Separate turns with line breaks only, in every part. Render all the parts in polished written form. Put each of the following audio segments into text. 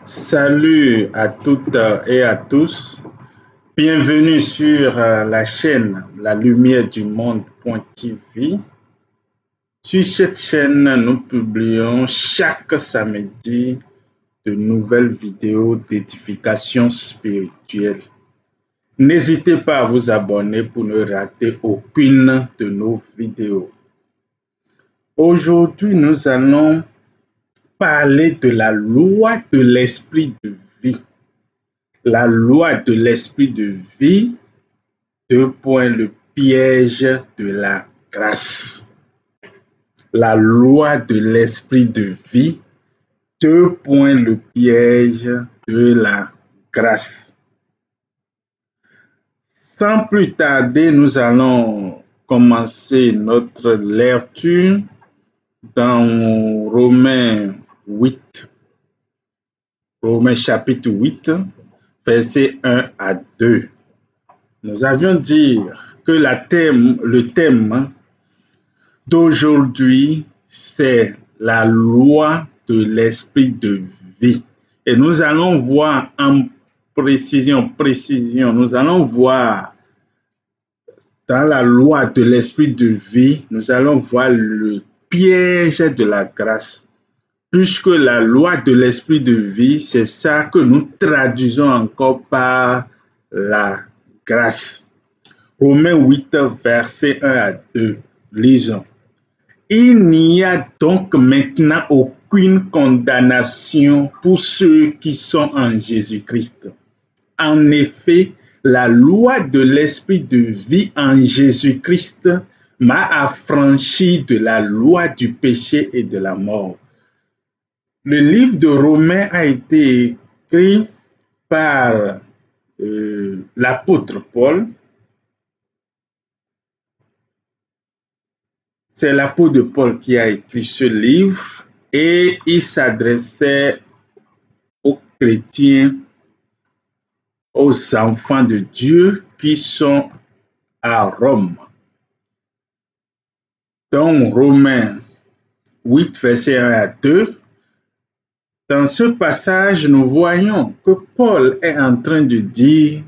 Salut à toutes et à tous. Bienvenue sur la chaîne La Lumière du Monde.tv. Sur cette chaîne, nous publions chaque samedi de nouvelles vidéos d'édification spirituelle. N'hésitez pas à vous abonner pour ne rater aucune de nos vidéos. Aujourd'hui, nous allons parler de la loi de l'esprit de vie. La loi de l'esprit de vie, le piège de la grâce. La loi de l'esprit de vie, le piège de la grâce. Sans plus tarder, nous allons commencer notre lecture dans Romains 8, Romains chapitre 8, versets 1 à 2. Nous avions dit que le thème d'aujourd'hui, c'est la loi de l'esprit de vie. Et nous allons voir en précision, nous allons voir dans la loi de l'esprit de vie, nous allons voir le piège de la grâce. Puisque la loi de l'esprit de vie, c'est ça que nous traduisons encore par la grâce. Romains 8, versets 1 à 2. Lisons. Il n'y a donc maintenant aucune condamnation pour ceux qui sont en Jésus-Christ. En effet, la loi de l'esprit de vie en Jésus-Christ m'a affranchi de la loi du péché et de la mort. Le livre de Romains a été écrit par l'apôtre Paul. C'est l'apôtre Paul qui a écrit ce livre et il s'adressait aux chrétiens, aux enfants de Dieu qui sont à Rome. Donc, Romains 8, versets 1 à 2. Dans ce passage, nous voyons que Paul est en train de dire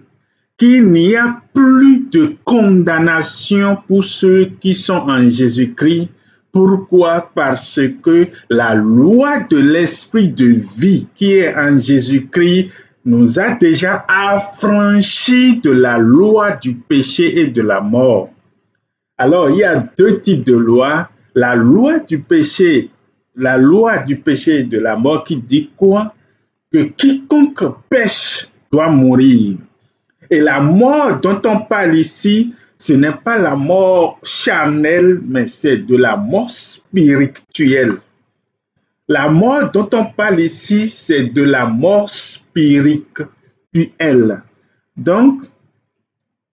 qu'il n'y a plus de condamnation pour ceux qui sont en Jésus-Christ. Pourquoi? Parce que la loi de l'esprit de vie qui est en Jésus-Christ nous a déjà affranchis de la loi du péché et de la mort. Alors, il y a deux types de lois. La loi du péché et de la mort qui dit quoi? Que quiconque pêche doit mourir. Et la mort dont on parle ici, ce n'est pas la mort charnelle, mais c'est de la mort spirituelle. La mort dont on parle ici, c'est de la mort spirituelle. Donc,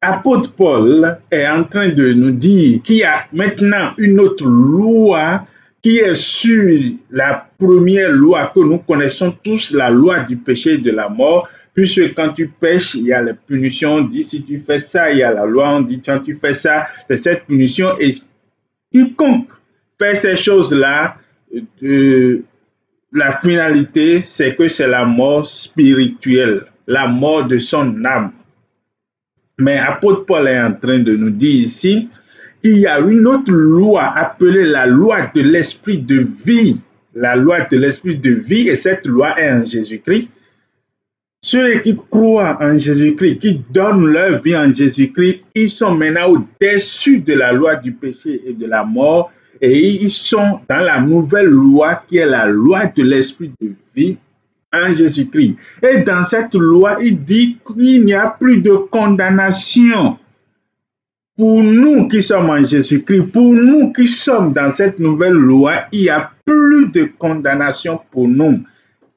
l'apôtre Paul est en train de nous dire qu'il y a maintenant une autre loi qui est sur la première loi que nous connaissons tous, la loi du péché et de la mort, puisque quand tu pêches, il y a la punition, on dit si tu fais ça, il y a la loi, on dit quand tu fais ça, c'est cette punition, et quiconque fait ces choses-là, la finalité, c'est que c'est la mort spirituelle, la mort de son âme. Mais l'apôtre Paul est en train de nous dire ici qu'il y a une autre loi appelée la loi de l'esprit de vie. La loi de l'esprit de vie, et cette loi est en Jésus-Christ. Ceux qui croient en Jésus-Christ, qui donnent leur vie en Jésus-Christ, ils sont maintenant au-dessus de la loi du péché et de la mort, et ils sont dans la nouvelle loi qui est la loi de l'esprit de vie en Jésus-Christ. Et dans cette loi, il dit qu'il n'y a plus de condamnation pour nous qui sommes en Jésus-Christ. Pour nous qui sommes dans cette nouvelle loi, il n'y a plus de condamnation pour nous.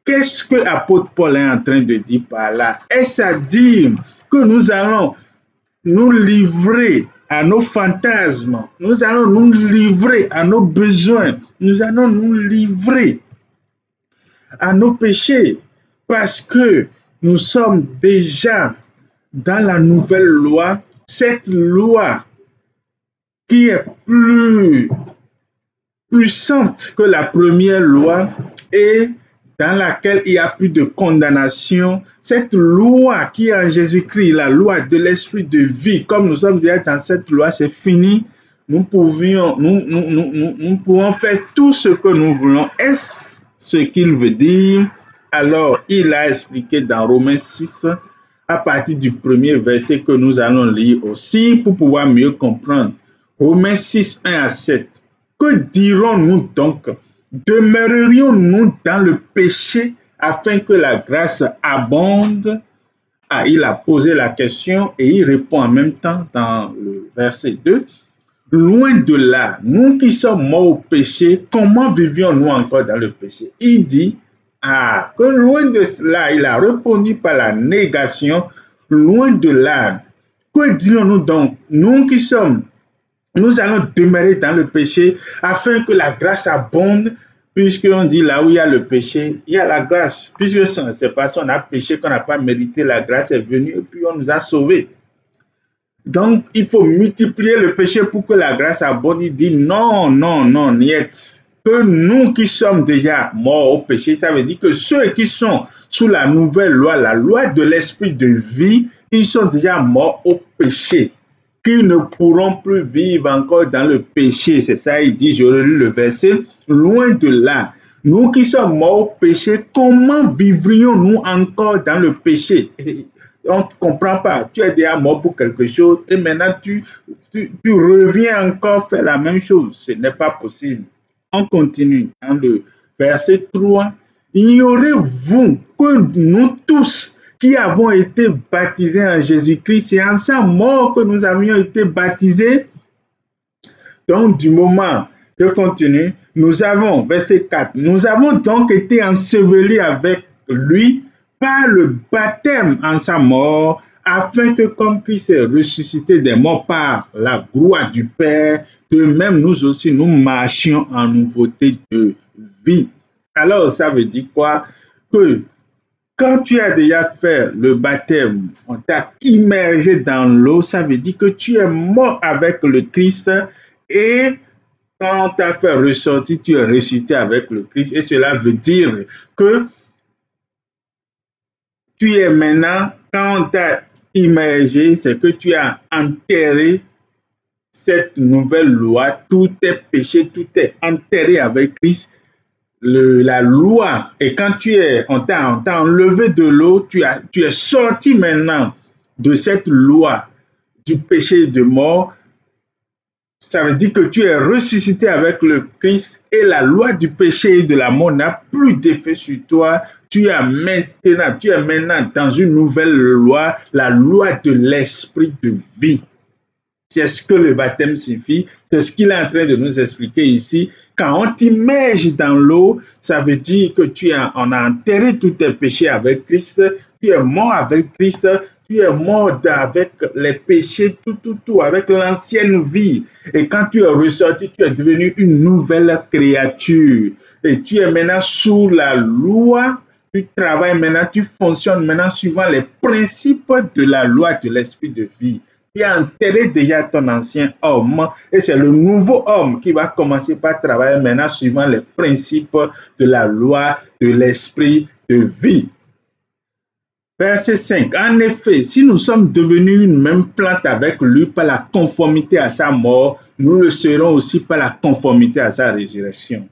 Qu'est-ce que l'apôtre Paul est en train de dire par là? Est-ce à dire que nous allons nous livrer à nos fantasmes, nous allons nous livrer à nos besoins, nous allons nous livrer à nos péchés, parce que nous sommes déjà dans la nouvelle loi, cette loi qui est plus puissante que la première loi et dans laquelle il n'y a plus de condamnation, cette loi qui est en Jésus-Christ, la loi de l'esprit de vie, comme nous sommes déjà dans cette loi, c'est fini. Nous pouvons faire tout ce que nous voulons. Est-ce ce qu'il veut dire? Alors, il a expliqué dans Romains 6, à partir du premier verset que nous allons lire aussi pour pouvoir mieux comprendre. Romains 6, 1 à 7. Que dirons-nous donc? Demeurerions-nous dans le péché afin que la grâce abonde? Ah, il a posé la question et il répond en même temps dans le verset 2. Loin de là, nous qui sommes morts au péché, comment vivions-nous encore dans le péché? Il dit, que loin de cela, il a répondu par la négation, loin de là. Que dirons-nous donc? Nous allons demeurer dans le péché afin que la grâce abonde, puisqu'on dit là où il y a le péché, il y a la grâce. Puisque c'est parce qu'on a péché qu'on n'a pas mérité, la grâce est venue et puis on nous a sauvés. Donc, il faut multiplier le péché pour que la grâce abonde. Il dit non, niet. Que nous qui sommes déjà morts au péché, ça veut dire que ceux qui sont sous la nouvelle loi, la loi de l'esprit de vie, ils sont déjà morts au péché, qui ne pourront plus vivre encore dans le péché. C'est ça, il dit, je relis le verset, loin de là. Nous qui sommes morts au péché, comment vivrions-nous encore dans le péché? On ne comprend pas. Tu es déjà mort pour quelque chose et maintenant tu reviens encore faire la même chose. Ce n'est pas possible. On continue dans le verset 3. Ignorez-vous que nous tous qui avons été baptisés en Jésus-Christ, c'est en sa mort que nous avions été baptisés. Donc, du moment, je continue, nous avons, verset 4, nous avons donc été ensevelis avec lui par le baptême en sa mort, afin que comme Christ est ressuscité des morts par la gloire du Père, de même nous aussi nous marchions en nouveauté de vie. Alors ça veut dire quoi? Que quand tu as déjà fait le baptême, on t'a immergé dans l'eau, ça veut dire que tu es mort avec le Christ et quand on t'a fait ressortir, tu es ressuscité avec le Christ et cela veut dire que tu es maintenant, quand on t'a immergé, c'est que tu as enterré cette nouvelle loi, tous tes péchés, tout est enterré avec Christ, la loi. Et quand on t'a enlevé de l'eau, tu es sorti maintenant de cette loi du péché de mort. Ça veut dire que tu es ressuscité avec le Christ et la loi du péché et de la mort n'a plus d'effet sur toi. Tu es maintenant dans une nouvelle loi, la loi de l'esprit de vie. C'est ce que le baptême signifie. C'est ce qu'il est en train de nous expliquer ici. Quand on t'immerge dans l'eau, ça veut dire que on a enterré tous tes péchés avec Christ. Tu es mort avec Christ. Tu es mort avec les péchés, tout, avec l'ancienne vie. Et quand tu es ressorti, tu es devenu une nouvelle créature. Et tu es maintenant sous la loi. Tu travailles maintenant, tu fonctionnes maintenant suivant les principes de la loi de l'esprit de vie. Tu as enterré déjà ton ancien homme et c'est le nouveau homme qui va commencer par travailler maintenant suivant les principes de la loi de l'esprit de vie. Verset 5. En effet, si nous sommes devenus une même plante avec lui par la conformité à sa mort, nous le serons aussi par la conformité à sa résurrection.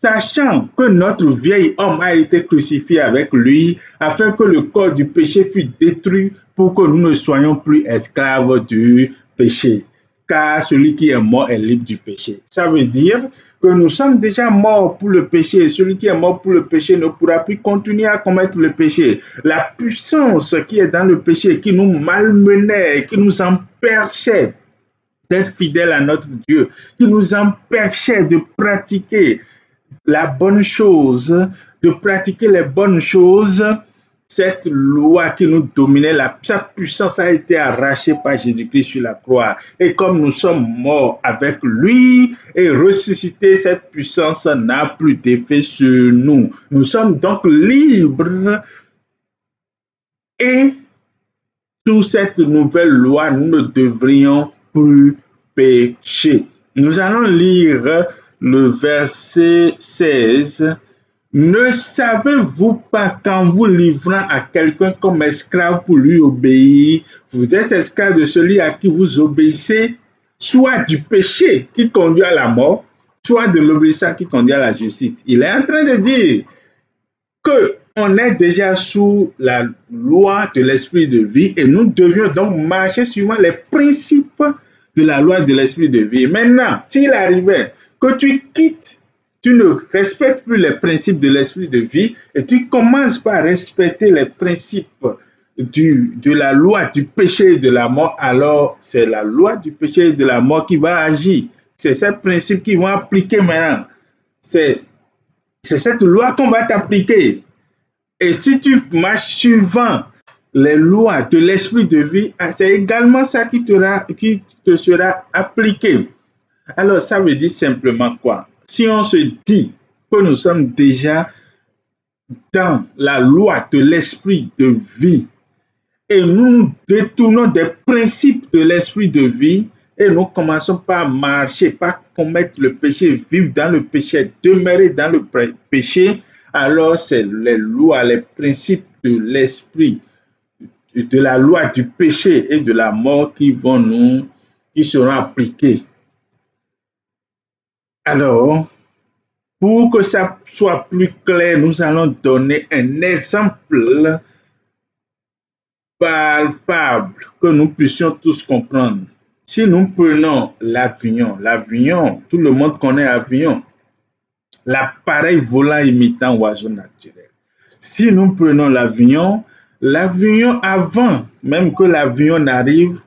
Sachant que notre vieil homme a été crucifié avec lui, afin que le corps du péché fût détruit pour que nous ne soyons plus esclaves du péché. Car celui qui est mort est libre du péché. Ça veut dire que nous sommes déjà morts pour le péché. Celui qui est mort pour le péché ne pourra plus continuer à commettre le péché. La puissance qui est dans le péché, qui nous malmenait, qui nous empêchait d'être fidèles à notre Dieu, qui nous empêchait de pratiquer la bonne chose, de pratiquer les bonnes choses, cette loi qui nous dominait, sa puissance a été arrachée par Jésus-Christ sur la croix. Et comme nous sommes morts avec lui et ressuscités, cette puissance n'a plus d'effet sur nous. Nous sommes donc libres et sous cette nouvelle loi, nous ne devrions plus pécher. Nous allons lire le verset 16 Ne savez-vous pas qu'en vous livrant à quelqu'un comme esclave pour lui obéir, vous êtes esclave de celui à qui vous obéissez, soit du péché qui conduit à la mort, soit de l'obéissance qui conduit à la justice. Il est en train de dire qu'on est déjà sous la loi de l'esprit de vie et nous devions donc marcher suivant les principes de la loi de l'esprit de vie. Maintenant, s'il arrivait que tu ne respectes plus les principes de l'esprit de vie et tu commences par respecter les principes de la loi du péché et de la mort, alors c'est la loi du péché et de la mort qui va agir. C'est ces principes qui vont appliquer maintenant. C'est cette loi qu'on va t'appliquer. Et si tu marches suivant les lois de l'esprit de vie, c'est également ça qui te sera appliqué. Alors, ça veut dire simplement quoi? Si on se dit que nous sommes déjà dans la loi de l'esprit de vie et nous détournons des principes de l'esprit de vie et nous commençons par marcher, par commettre le péché, vivre dans le péché, demeurer dans le péché, alors c'est les lois, les principes de l'esprit, de la loi du péché et de la mort qui seront appliqués. Alors, pour que ça soit plus clair, nous allons donner un exemple palpable que nous puissions tous comprendre. Si nous prenons l'avion, tout le monde connaît l'avion, l'appareil volant imitant oiseau naturel. Si nous prenons l'avion avant même que l'avion n'arrive,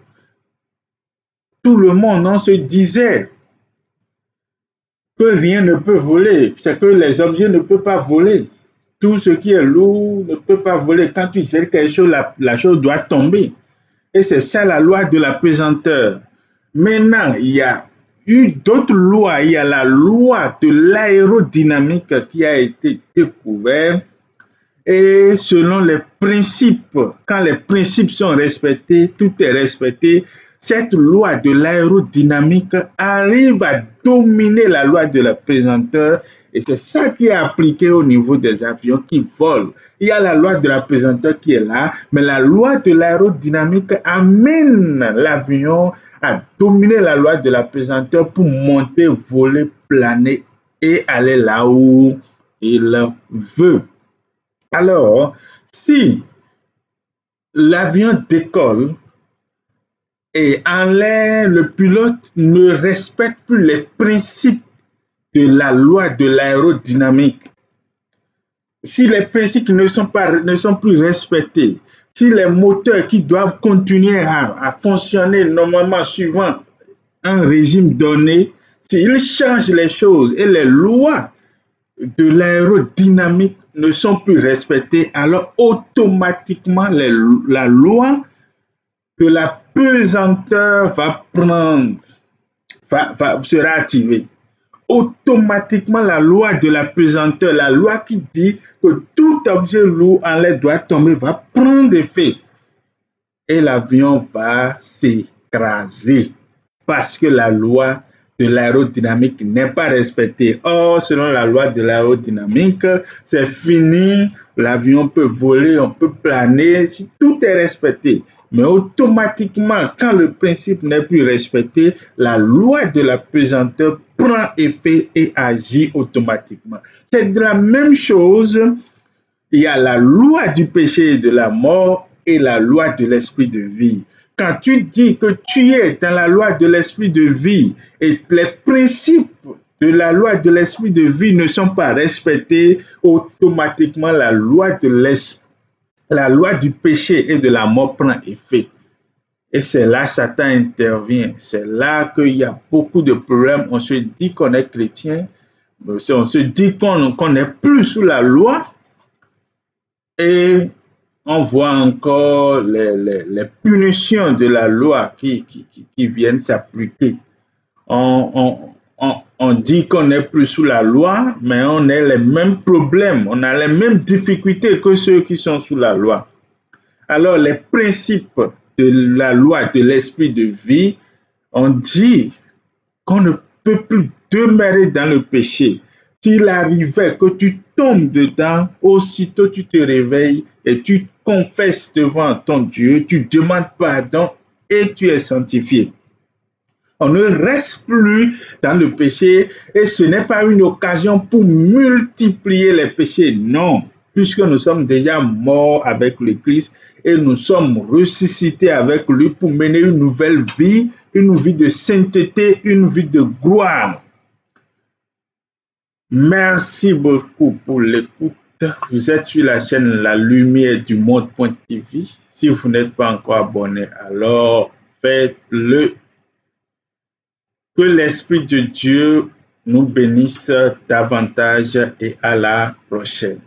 tout le monde on se disait que rien ne peut voler, c'est que les objets ne peuvent pas voler. Tout ce qui est lourd ne peut pas voler. Quand tu jettes quelque chose, la chose doit tomber. Et c'est ça la loi de la pesanteur. Maintenant, il y a eu d'autres lois. Il y a la loi de l'aérodynamique qui a été découverte. Et selon les principes, quand les principes sont respectés, tout est respecté, cette loi de l'aérodynamique arrive à dominer la loi de la pesanteur et c'est ça qui est appliqué au niveau des avions qui volent. Il y a la loi de la pesanteur qui est là, mais la loi de l'aérodynamique amène l'avion à dominer la loi de la pesanteur pour monter, voler, planer et aller là où il veut. Alors, si l'avion décolle et en l'air, le pilote ne respecte plus les principes de la loi de l'aérodynamique, si les principes ne sont plus respectés, si les moteurs qui doivent continuer à fonctionner normalement suivant un régime donné, s'ils changent les choses et les lois de l'aérodynamique ne sont plus respectées, alors automatiquement la loi de la pesanteur sera activée. Automatiquement, la loi de la pesanteur, la loi qui dit que tout objet lourd en l'air doit tomber, va prendre effet. Et l'avion va s'écraser parce que la loi de l'aérodynamique n'est pas respectée. Or, selon la loi de l'aérodynamique, c'est fini, l'avion peut voler, on peut planer, si tout est respecté. Mais automatiquement, quand le principe n'est plus respecté, la loi de la pesanteur prend effet et agit automatiquement. C'est de la même chose, il y a la loi du péché et de la mort et la loi de l'esprit de vie. Quand tu dis que tu es dans la loi de l'esprit de vie et les principes de la loi de l'esprit de vie ne sont pas respectés, automatiquement la loi du péché et de la mort prend effet. Et c'est là que Satan intervient. C'est là qu'il y a beaucoup de problèmes. On se dit qu'on est chrétien, on se dit qu'on n'est plus sous la loi et on voit encore les punitions de la loi qui viennent s'appliquer. On dit qu'on n'est plus sous la loi, mais on a les mêmes problèmes, on a les mêmes difficultés que ceux qui sont sous la loi. Alors, les principes de la loi de l'esprit de vie, on dit qu'on ne peut plus demeurer dans le péché. S'il arrivait que tu tombes dedans, aussitôt tu te réveilles et tu confesses devant ton Dieu, tu demandes pardon et tu es sanctifié. On ne reste plus dans le péché et ce n'est pas une occasion pour multiplier les péchés. Non, puisque nous sommes déjà morts avec le Christ et nous sommes ressuscités avec lui pour mener une nouvelle vie, une vie de sainteté, une vie de gloire. Merci beaucoup pour l'écoute. Vous êtes sur la chaîne La Lumière du Monde.tv. Si vous n'êtes pas encore abonné, alors faites-le. Que l'Esprit de Dieu nous bénisse davantage et à la prochaine.